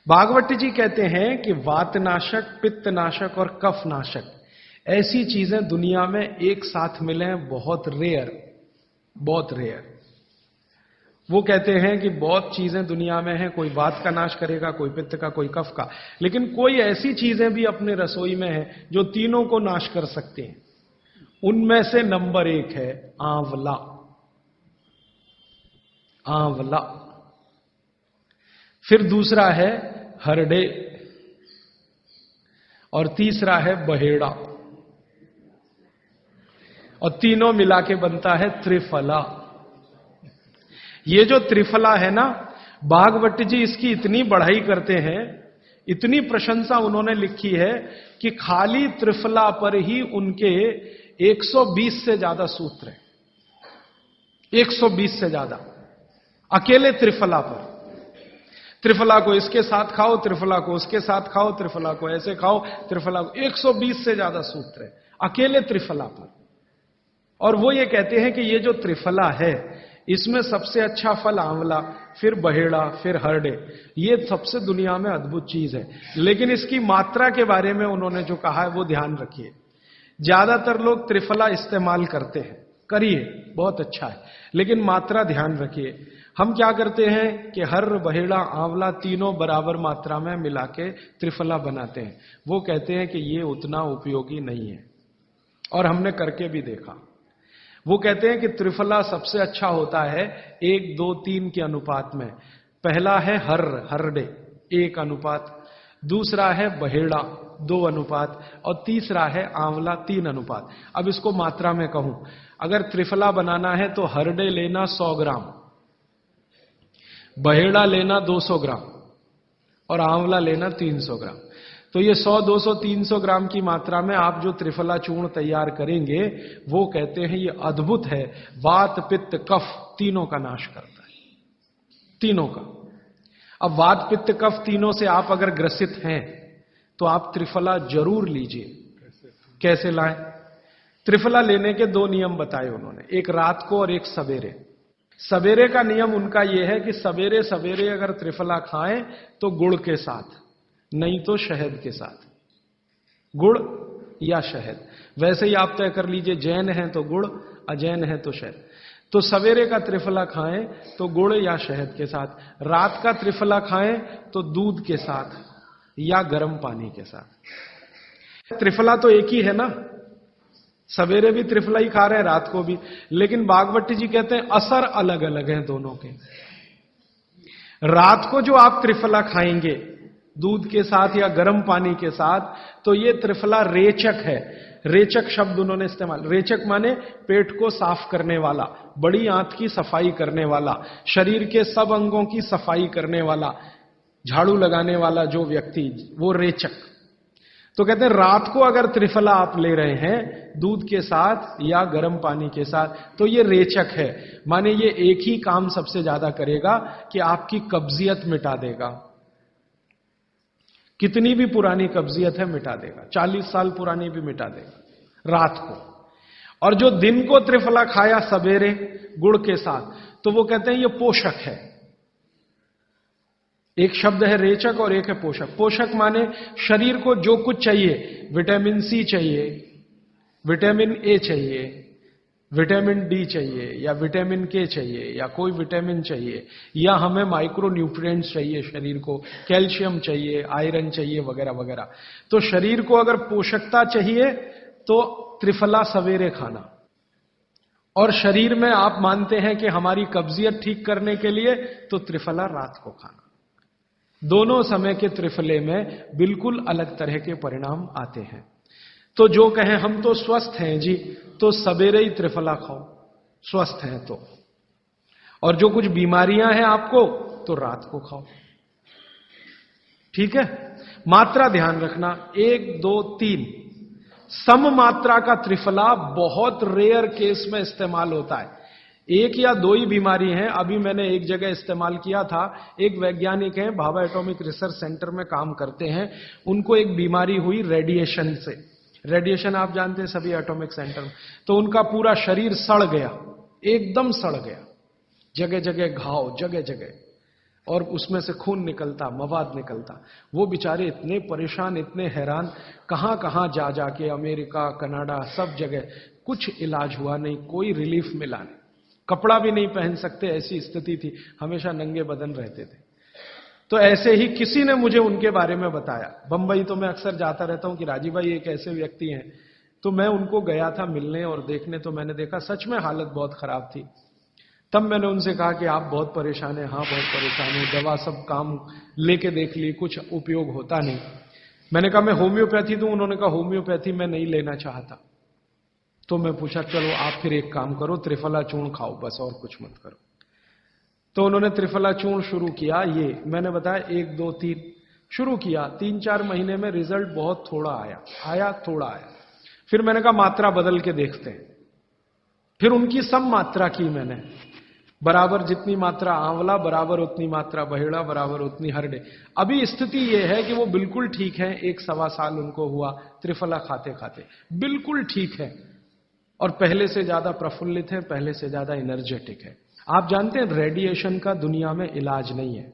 भागवत जी कहते हैं कि वातनाशक, पित्तनाशक और कफनाशक ऐसी चीजें दुनिया में एक साथ मिले बहुत रेयर, बहुत रेयर। वो कहते हैं कि बहुत चीजें दुनिया में हैं, कोई वात का नाश करेगा, कोई पित्त का, कोई कफ का, लेकिन कोई ऐसी चीजें भी अपने रसोई में हैं जो तीनों को नाश कर सकते हैं। उनमें से नंबर 1 है आंवला। आंवला। फिर दूसरा है हरडे और तीसरा है बहेड़ा और तीनों मिला के बनता है त्रिफला। ये जो त्रिफला है ना, भागवत जी इसकी इतनी बढ़ाई करते हैं, इतनी प्रशंसा उन्होंने लिखी है कि खाली त्रिफला पर ही उनके 120 से ज्यादा सूत्र हैं। 120 से ज्यादा अकेले त्रिफला पर। त्रिफला को इसके साथ खाओ, त्रिफला को उसके साथ खाओ, त्रिफला को ऐसे खाओ, त्रिफला को 120 से ज्यादा सूत्र है अकेले त्रिफला पर। और वो ये कहते हैं कि ये जो त्रिफला है इसमें सबसे अच्छा फल आंवला, फिर बहेड़ा, फिर हरडे। ये सबसे दुनिया में अद्भुत चीज है। लेकिन इसकी मात्रा के बारे में उन्होंने जो कहा है वो ध्यान रखिए। ज्यादातर लोग त्रिफला इस्तेमाल करते हैं, करिए, बहुत अच्छा है, लेकिन मात्रा ध्यान रखिए। हम क्या करते हैं कि हर, बहेड़ा, आंवला तीनों बराबर मात्रा में मिला के त्रिफला बनाते हैं। वो कहते हैं कि ये उतना उपयोगी नहीं है, और हमने करके भी देखा। वो कहते हैं कि त्रिफला सबसे अच्छा होता है 1, 2, 3 के अनुपात में। पहला है हरडे 1 अनुपात, दूसरा है बहेड़ा 2 अनुपात और तीसरा है आंवला 3 अनुपात। अब इसको मात्रा में कहूं, अगर त्रिफला बनाना है तो हरडे लेना 100 ग्राम, बहेड़ा लेना 200 ग्राम और आंवला लेना 300 ग्राम। तो ये 100, 200, 300 ग्राम की मात्रा में आप जो त्रिफला चूर्ण तैयार करेंगे, वो कहते हैं ये अद्भुत है, वात, पित्त, कफ तीनों का नाश करता है, तीनों का। अब वात, पित्त, कफ तीनों से आप अगर ग्रसित हैं तो आप त्रिफला जरूर लीजिए। कैसे लाएं? त्रिफला लेने के 2 नियम बताए उन्होंने, एक रात को और एक सवेरे। सवेरे का नियम उनका यह है कि सवेरे सवेरे अगर त्रिफला खाएं तो गुड़ के साथ, नहीं तो शहद के साथ। गुड़ या शहद, वैसे ही आप तय कर लीजिए, जैन है तो गुड़, अजैन है तो शहद। तो सवेरे का त्रिफला खाएं तो गुड़ या शहद के साथ, रात का त्रिफला खाएं तो दूध के साथ या गर्म पानी के साथ। त्रिफला तो एक ही है ना, सवेरे भी त्रिफला ही खा रहे हैं, रात को भी। लेकिन भागवत जी कहते हैं असर अलग अलग हैं दोनों के। रात को जो आप त्रिफला खाएंगे दूध के साथ या गर्म पानी के साथ, तो ये त्रिफला रेचक है। रेचक शब्द उन्होंने इस्तेमाल, रेचक माने पेट को साफ करने वाला, बड़ी आंत की सफाई करने वाला, शरीर के सब अंगों की सफाई करने वाला, झाड़ू लगाने वाला जो व्यक्ति, वो रेचक। तो कहते हैं रात को अगर त्रिफला आप ले रहे हैं दूध के साथ या गर्म पानी के साथ, तो ये रेचक है, माने ये एक ही काम सबसे ज्यादा करेगा कि आपकी कब्जियत मिटा देगा। कितनी भी पुरानी कब्जियत है मिटा देगा, 40 साल पुरानी भी मिटा देगा रात को। और जो दिन को त्रिफला खाया सवेरे गुड़ के साथ, तो वो कहते हैं ये पोषक है। एक शब्द है रेचक और एक है पोषक। पोषक माने शरीर को जो कुछ चाहिए, विटामिन सी चाहिए, विटामिन ए चाहिए, विटामिन डी चाहिए, या विटामिन के चाहिए, या कोई विटामिन चाहिए, या हमें माइक्रो न्यूट्रिएंट्स चाहिए शरीर को, कैल्शियम चाहिए, आयरन चाहिए, वगैरह वगैरह। तो शरीर को अगर पोषकता चाहिए तो त्रिफला सवेरे खाना, और शरीर में आप मानते हैं कि हमारी कब्जियत ठीक करने के लिए, तो त्रिफला रात को खाना। दोनों समय के त्रिफले में बिल्कुल अलग तरह के परिणाम आते हैं। तो जो कहें हम तो स्वस्थ हैं जी, तो सवेरे ही त्रिफला खाओ, स्वस्थ हैं तो। और जो कुछ बीमारियां हैं आपको, तो रात को खाओ। ठीक है? मात्रा ध्यान रखना, 1, 2, 3 सम मात्रा का त्रिफला बहुत रेयर केस में इस्तेमाल होता है। 1 या 2 ही बीमारी हैं। अभी मैंने एक जगह इस्तेमाल किया था, एक वैज्ञानिक हैं, भाभा एटॉमिक रिसर्च सेंटर में काम करते हैं, उनको एक बीमारी हुई रेडिएशन से। रेडिएशन आप जानते हैं सभी एटॉमिक सेंटर में। तो उनका पूरा शरीर सड़ गया, एकदम सड़ गया, जगह जगह घाव, जगह जगह, और उसमें से खून निकलता, मवाद निकलता। वो बेचारे इतने परेशान, इतने हैरान, कहां कहां जा जाके, अमेरिका, कनाडा, सब जगह कुछ इलाज हुआ नहीं, कोई रिलीफ मिला नहीं। कपड़ा भी नहीं पहन सकते, ऐसी स्थिति थी, हमेशा नंगे बदन रहते थे। तो ऐसे ही किसी ने मुझे उनके बारे में बताया। बंबई तो मैं अक्सर जाता रहता हूं कि राजीव भाई एक ऐसे व्यक्ति हैं। तो मैं उनको गया था मिलने और देखने, तो मैंने देखा सच में हालत बहुत खराब थी। तब मैंने उनसे कहा कि आप बहुत परेशान हैं। हाँ बहुत परेशान है, दवा सब काम लेके देख ली, कुछ उपयोग होता नहीं। मैंने कहा मैं होम्योपैथी दूं? उन्होंने कहा होम्योपैथी मैं नहीं लेना चाहता। तो मैं पूछा चलो आप फिर एक काम करो, त्रिफला चूर्ण खाओ बस, और कुछ मत करो। तो उन्होंने त्रिफला चूर्ण शुरू किया। ये मैंने बताया 1 2 3 शुरू किया। 3-4 महीने में रिजल्ट बहुत थोड़ा आया, थोड़ा आया। फिर मैंने कहा मात्रा बदल के देखते हैं। फिर उनकी सब मात्रा की मैंने, बराबर जितनी मात्रा आंवला, बराबर उतनी मात्रा बहेड़ा, बराबर उतनी हरडे। अभी स्थिति यह है कि वो बिल्कुल ठीक है। 1-1.25 साल उनको हुआ त्रिफला खाते खाते, बिल्कुल ठीक है, और पहले से ज्यादा प्रफुल्लित है, पहले से ज्यादा एनर्जेटिक है। आप जानते हैं रेडिएशन का दुनिया में इलाज नहीं है।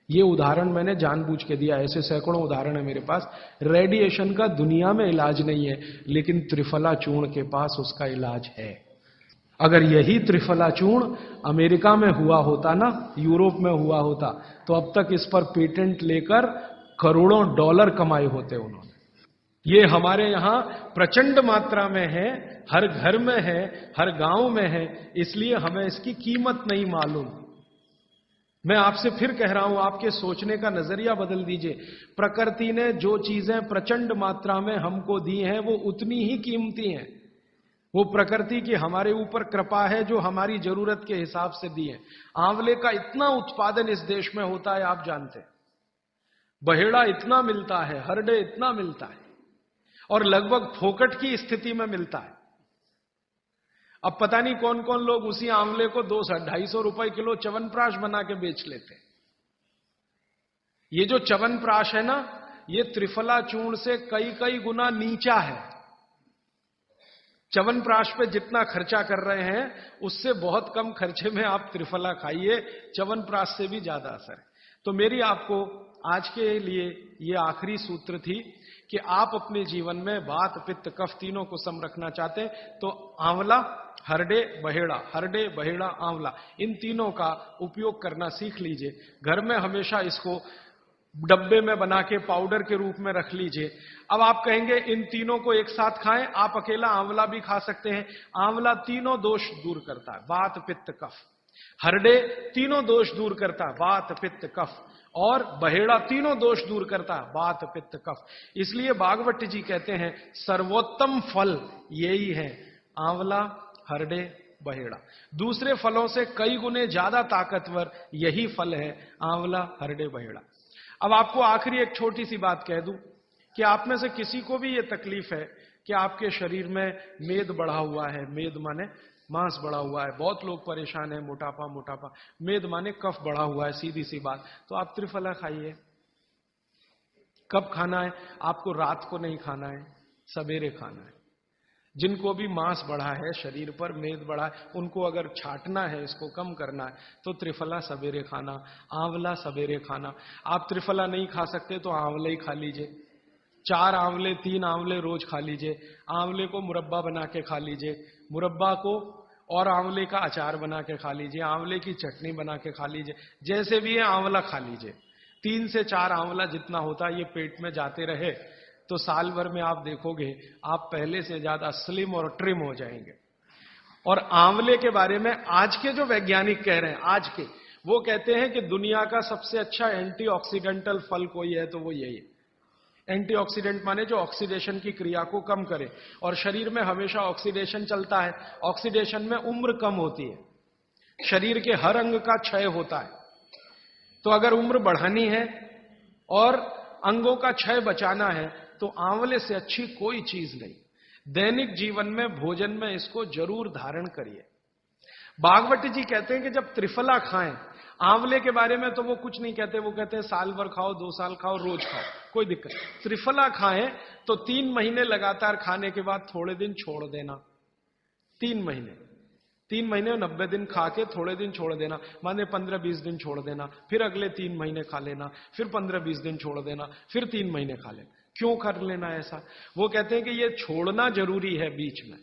ये उदाहरण मैंने जानबूझ के दिया, ऐसे सैकड़ों उदाहरण है मेरे पास। रेडिएशन का दुनिया में इलाज नहीं है, लेकिन त्रिफला चूर्ण के पास उसका इलाज है। अगर यही त्रिफला चूर्ण अमेरिका में हुआ होता ना, यूरोप में हुआ होता, तो अब तक इस पर पेटेंट लेकर करोड़ों डॉलर कमाए होते उन्होंने। ये हमारे यहां प्रचंड मात्रा में है, हर घर में है, हर गांव में है, इसलिए हमें इसकी कीमत नहीं मालूम। मैं आपसे फिर कह रहा हूं, आपके सोचने का नजरिया बदल दीजिए। प्रकृति ने जो चीजें प्रचंड मात्रा में हमको दी हैं, वो उतनी ही कीमती हैं। वो प्रकृति की हमारे ऊपर कृपा है, जो हमारी जरूरत के हिसाब से दी है। आंवले का इतना उत्पादन इस देश में होता है, आप जानते हैं। बहेड़ा इतना मिलता है, हरडे इतना मिलता है, और लगभग फोकट की स्थिति में मिलता है। अब पता नहीं कौन कौन लोग उसी आंवले को 200-250 रुपए किलो च्यवनप्राश बना के बेच लेते हैं। ये जो च्यवनप्राश है ना, ये त्रिफला चूर्ण से कई कई गुना नीचा है। च्यवनप्राश पे जितना खर्चा कर रहे हैं, उससे बहुत कम खर्चे में आप त्रिफला खाइए, च्यवनप्राश से भी ज्यादा असर है। तो मेरी आपको आज के लिए ये आखिरी सूत्र थी कि आप अपने जीवन में वात, पित्त, कफ तीनों को सम रखना चाहते हैं, तो आंवला, हरडे, बहेड़ा, हरडे, बहेड़ा, आंवला, इन तीनों का उपयोग करना सीख लीजिए। घर में हमेशा इसको डब्बे में बना के पाउडर के रूप में रख लीजिए। अब आप कहेंगे इन तीनों को एक साथ खाएं, आप अकेला आंवला भी खा सकते हैं। आंवला तीनों दोष दूर करता है, वात, पित्त, कफ। हरडे तीनों दोष दूर करता है, वात, पित्त, कफ। और बहेड़ा तीनों दोष दूर करता है, वात, पित्त, कफ। इसलिए भागवत जी कहते हैं सर्वोत्तम फल यही है, आंवला, हरडे, बहेड़ा। दूसरे फलों से कई गुने ज्यादा ताकतवर यही फल है, आंवला, हरडे, बहेड़ा। अब आपको आखिरी एक छोटी सी बात कह दूं कि आप में से किसी को भी यह तकलीफ है कि आपके शरीर में मेद बढ़ा हुआ है, मेद माने मांस बढ़ा हुआ है, बहुत लोग परेशान है, मोटापा, मोटापा, मेद माने कफ बढ़ा हुआ है, सीधी सी बात। तो आप त्रिफला खाइए। कब खाना है? आपको रात को नहीं खाना है, सवेरे खाना है। जिनको भी मांस बढ़ा है, शरीर पर मेद बढ़ा है, उनको अगर छाटना है, इसको कम करना है, तो त्रिफला सवेरे खाना, आंवला सवेरे खाना। आप त्रिफला नहीं खा सकते तो आंवला ही खा लीजिए। 4 आंवले, 3 आंवले रोज खा लीजिए। आंवले को मुरब्बा बना के खा लीजिए, मुरब्बा को और आंवले का अचार बना के खा लीजिए, आंवले की चटनी बना के खा लीजिए, जैसे भी है आंवला खा लीजिए। 3 से 4 आंवला जितना होता है, ये पेट में जाते रहे तो साल भर में आप देखोगे आप पहले से ज्यादा स्लिम और ट्रिम हो जाएंगे। और आंवले के बारे में आज के जो वैज्ञानिक कह रहे हैं, आज के, वो कहते हैं कि दुनिया का सबसे अच्छा एंटीऑक्सीडेंटल फल कोई है तो वो यही है। एंटीऑक्सीडेंट माने जो ऑक्सीडेशन की क्रिया को कम करे, और शरीर में हमेशा ऑक्सीडेशन चलता है। ऑक्सीडेशन में उम्र कम होती है, शरीर के हर अंग का क्षय होता है। तो अगर उम्र बढ़ानी है और अंगों का क्षय बचाना है, तो आंवले से अच्छी कोई चीज नहीं। दैनिक जीवन में, भोजन में इसको जरूर धारण करिए। भागवत जी कहते हैं कि जब त्रिफला खाएं, आंवले के बारे में तो वो कुछ नहीं कहते, वो कहते हैं साल भर खाओ, 2 साल खाओ, रोज खाओ, कोई दिक्कत। त्रिफला खाएं तो 3 महीने लगातार खाने के बाद थोड़े दिन छोड़ देना, 3 महीने। 3 महीने 90 दिन खा के थोड़े दिन छोड़ देना, माने 15-20 दिन छोड़ देना, फिर अगले 3 महीने खा लेना, फिर 15-20 दिन छोड़ देना, फिर 3 महीने खा लेना। क्यों कर लेना ऐसा? वो कहते हैं कि ये छोड़ना जरूरी है बीच में।